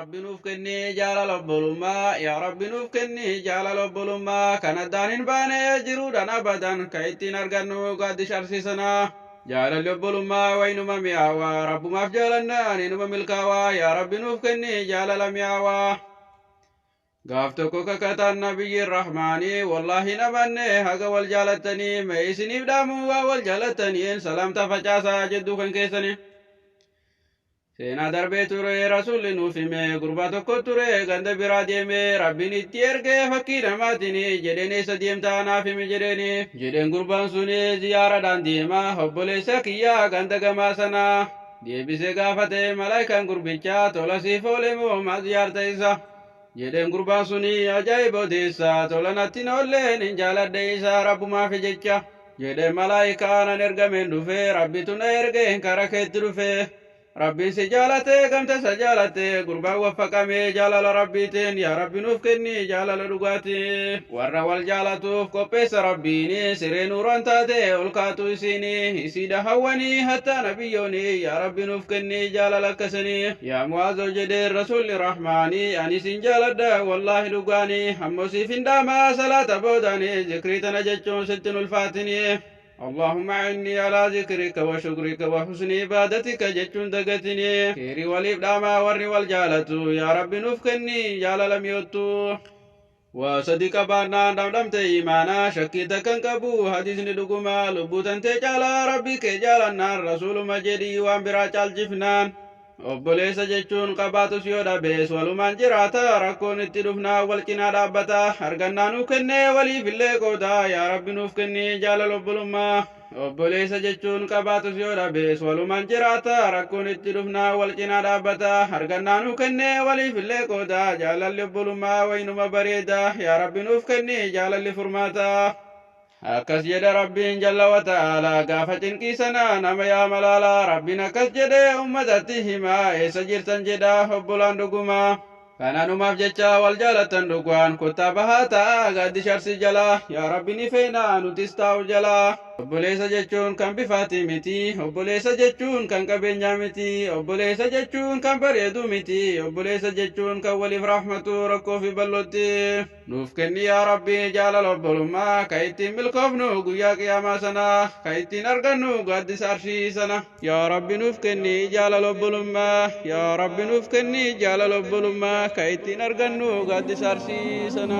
رب نفكني جال لبلما يا رب نفكني جال لبلما كان دانين باني جرودا أبدا كيتين أرغنو قد شرسسنا جال لبلما وينما مياوا رب ما فجالنا نينما ملكاوا يا رب نفكني جال لمياوا قافتكو ككتا النبي الرحمن والله نبني حق والجالتني ميسني بدامو والجالتني سلام تفجاسا جدو كن كيسني سينا دربي توري رسول نوفيمي قرباتكو توري غند براديمي ربين اتيرغي فكي نماتني جديني سديم تانا فيمي جدين قربان سوني زيارة دان ديما حبولي سكيا غند غماسنا ديبسي غافتي ملايكان قربيچا تولسي فولمو ما زيارة jedhen gurbaan suni ajaa'ib odeessa tolanatti noolleen hin jaaladhe isaa rabbuma fi jecha jedhe malaayikaanan ergameen dhufe rabbitu na ergeen kara keetti dhufe rabbiin si jaalate gamta isa jaalate gurbaan waffaqamee jaalala rabbiitiin yaa rabbi nuuf kenni jaalala dhugaati warra wal jaalatuuf qopheessa rabbiini siree nuuran taate ol kaatu isiini isiidha hawwanii hatta nabiyyooni yaa rabbi nuuf kenni jaalala akkasanii yaa mu'aazoo jedheen rasuulli rahmaanii ani sin jaaladha wallaahi dhugaanii ammoo siif hin dhaamaa salaata boodanii zikrii tana jechuun sittin ulfaatini اللهم أعني على ذكرك وشكرك وحسن عبادتك جتون دقتني كيري والإبداما وري والجالة يا رب نفكني جال لم يوتو وصدق بارنا دمدمت إيمانا شكيتك انكبو حديث ندقما لبوتا تجالا ربك جال النار رسول مجدي وانبرا جال جفنان obboleessa jechuun qabaatus yoo dhabees walumaan jiraata rakkoon itti dhufnaa wal cinaa dhaabbata argannaa nuuf kennee waliifillee qooda yaa rabbi nuuf kennii jaalala obbolummaa obboleessa jechuun qabaatus yoo dhabees walumaan jiraata rakkoon itti dhufnaa wal cinaa dhaabbata argannaa nuuf kennee waliifillee qooda jaalalli obbolummaa waynuma bareeda yaa rabbi nuuf kennii jaalalli furmaata akkas jedhe rabbiin jalla wa ta'ala gaafa cinqiisana nama yaa malaala rabbiin akkas jedhe ummatatti himaa eessa jirtan jedha obbolaan dhugumaa kananumaaf jecha wal jaalatan dhugaan kottaa bahaa ta'a gaaddi sharsi jala yaa rabbi ni feena nutis taa'u jala obboleessa jechuun kan bifaati miti obboleessa jechuun kan qabeenyaa miti obboleessa jechuun kan bareedu miti obboleessa jechuun kan waliif rahmatu rakkoo fi ballotti nuuf kenni yaa rabbi jaalala obbolummaa ka ittiin milkoofnu guyyaa qiyaamaa sana ka ittiin argannu gaaddisa arshii sana yaa rabbi nuuf kenni jaalala obbolummaa yaa rabbi nuuf kenni jaalala obbolummaa ka ittiin argannu gaaddisa arshii sana